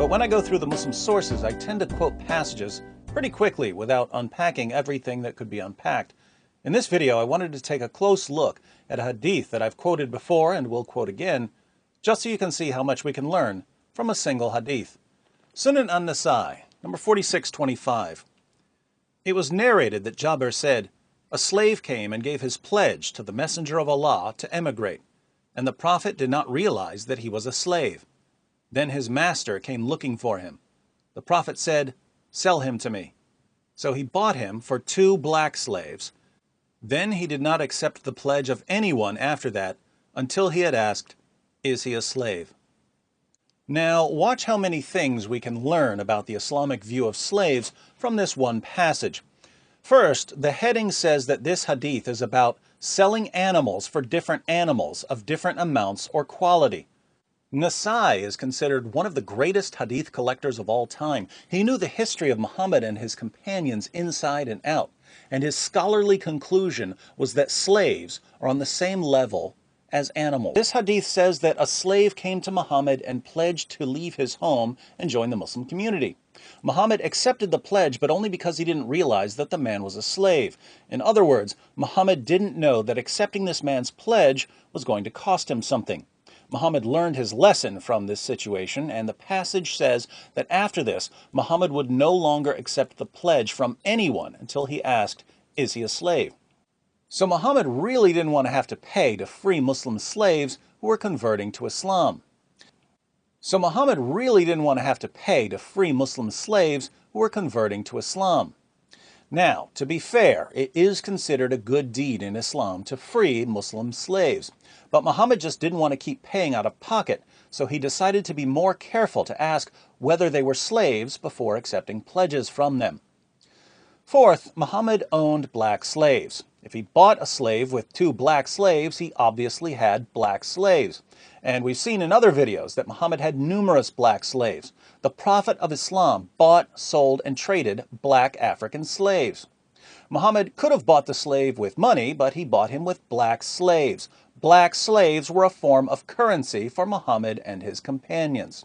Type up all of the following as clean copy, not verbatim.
but when I go through the Muslim sources, I tend to quote passages pretty quickly without unpacking everything that could be unpacked. In this video, I wanted to take a close look at a hadith that I've quoted before and will quote again, just so you can see how much we can learn from a single hadith. Sunan an-Nasai, number 4625. It was narrated that Jabir said, "A slave came and gave his pledge to the Messenger of Allah to emigrate, and the Prophet did not realize that he was a slave. Then his master came looking for him. The Prophet said, 'Sell him to me.' So he bought him for 2 black slaves. Then he did not accept the pledge of anyone after that until he had asked, 'Is he a slave?'" Now, watch how many things we can learn about the Islamic view of slaves from this one passage. First, the heading says that this hadith is about selling animals for different animals of different amounts or quality. Nasai is considered one of the greatest hadith collectors of all time. He knew the history of Muhammad and his companions inside and out, and his scholarly conclusion was that slaves are on the same level as animals. This hadith says that a slave came to Muhammad and pledged to leave his home and join the Muslim community. Muhammad accepted the pledge, but only because he didn't realize that the man was a slave. In other words, Muhammad didn't know that accepting this man's pledge was going to cost him something. Muhammad learned his lesson from this situation, and the passage says that after this, Muhammad would no longer accept the pledge from anyone until he asked, "Is he a slave?" So Muhammad really didn't want to have to pay to free Muslim slaves who were converting to Islam. Now, to be fair, it is considered a good deed in Islam to free Muslim slaves. But Muhammad just didn't want to keep paying out of pocket, so he decided to be more careful to ask whether they were slaves before accepting pledges from them. Fourth, Muhammad owned black slaves. If he bought a slave with 2 black slaves, he obviously had black slaves. And we've seen in other videos that Muhammad had numerous black slaves. The Prophet of Islam bought, sold, and traded black African slaves. Muhammad could have bought the slave with money, but he bought him with black slaves. Black slaves were a form of currency for Muhammad and his companions.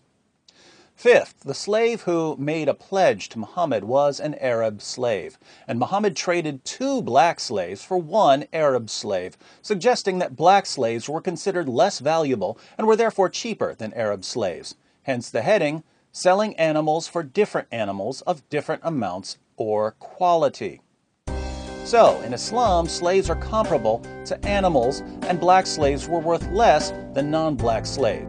Fifth, the slave who made a pledge to Muhammad was an Arab slave, and Muhammad traded 2 black slaves for 1 Arab slave, suggesting that black slaves were considered less valuable and were therefore cheaper than Arab slaves. Hence the heading, "Selling animals for different animals of different amounts or quality." So, in Islam, slaves are comparable to animals, and black slaves were worth less than non-black slaves.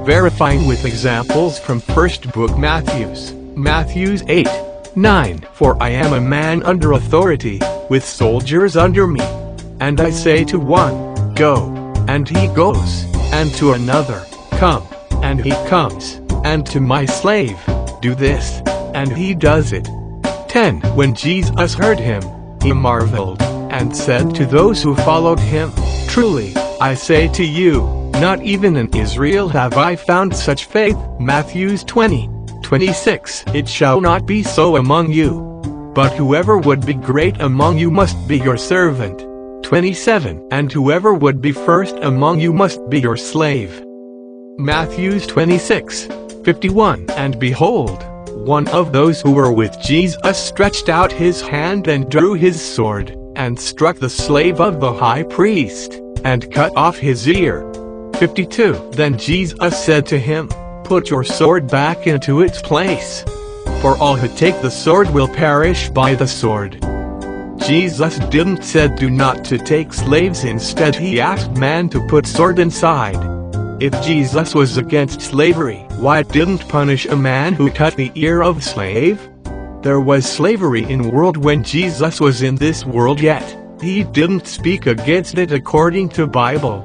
Verifying with examples from first book Matthews 8:9. "For I am a man under authority, with soldiers under me. And I say to one, 'Go,' and he goes, and to another, 'Come,' and he comes, and to my slave, 'Do this,' and he does it." 10. When Jesus heard him, he marveled, and said to those who followed him, "Truly, I say to you, not even in Israel have I found such faith." Matthews 20:26. "It shall not be so among you. But whoever would be great among you must be your servant." 27. "And whoever would be first among you must be your slave." Matthews 26:51. "And behold, one of those who were with Jesus stretched out his hand and drew his sword, and struck the slave of the high priest, and cut off his ear." 52. "Then Jesus said to him, 'Put your sword back into its place. For all who take the sword will perish by the sword.'" Jesus didn't said do not to take slaves, instead he asked man to put sword inside. If Jesus was against slavery, why didn't punish a man who cut the ear of slave? There was slavery in world when Jesus was in this world, yet he didn't speak against it according to Bible.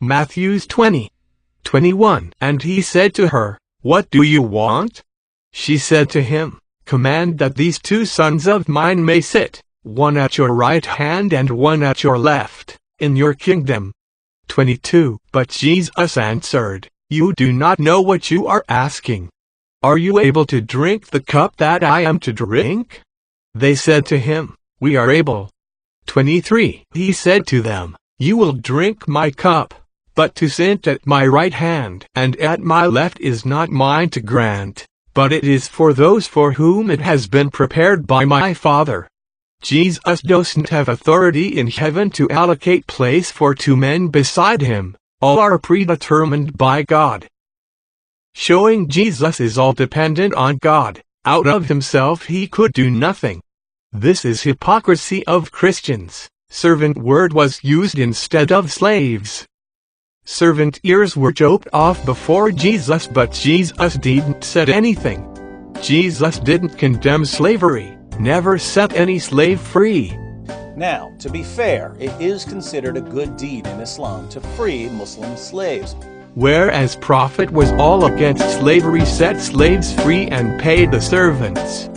Matthew 20:21. And he said to her, "What do you want?" She said to him, "Command that these two sons of mine may sit, one at your right hand and one at your left, in your kingdom." 22. But Jesus answered, "You do not know what you are asking. Are you able to drink the cup that I am to drink?" They said to him, "We are able." 23. He said to them, "You will drink my cup, but to sit at my right hand and at my left is not mine to grant, but it is for those for whom it has been prepared by my Father." Jesus doesn't have authority in heaven to allocate place for two men beside him. All are predetermined by God. Showing Jesus is all dependent on God. Out of himself he could do nothing. This is hypocrisy of Christians. Servant word was used instead of slaves. Servant ears were chopped off before Jesus, but Jesus didn't say anything. Jesus didn't condemn slavery, never set any slave free. Now, to be fair, it is considered a good deed in Islam to free Muslim slaves. Whereas Prophet was all against slavery, set slaves free and paid the servants.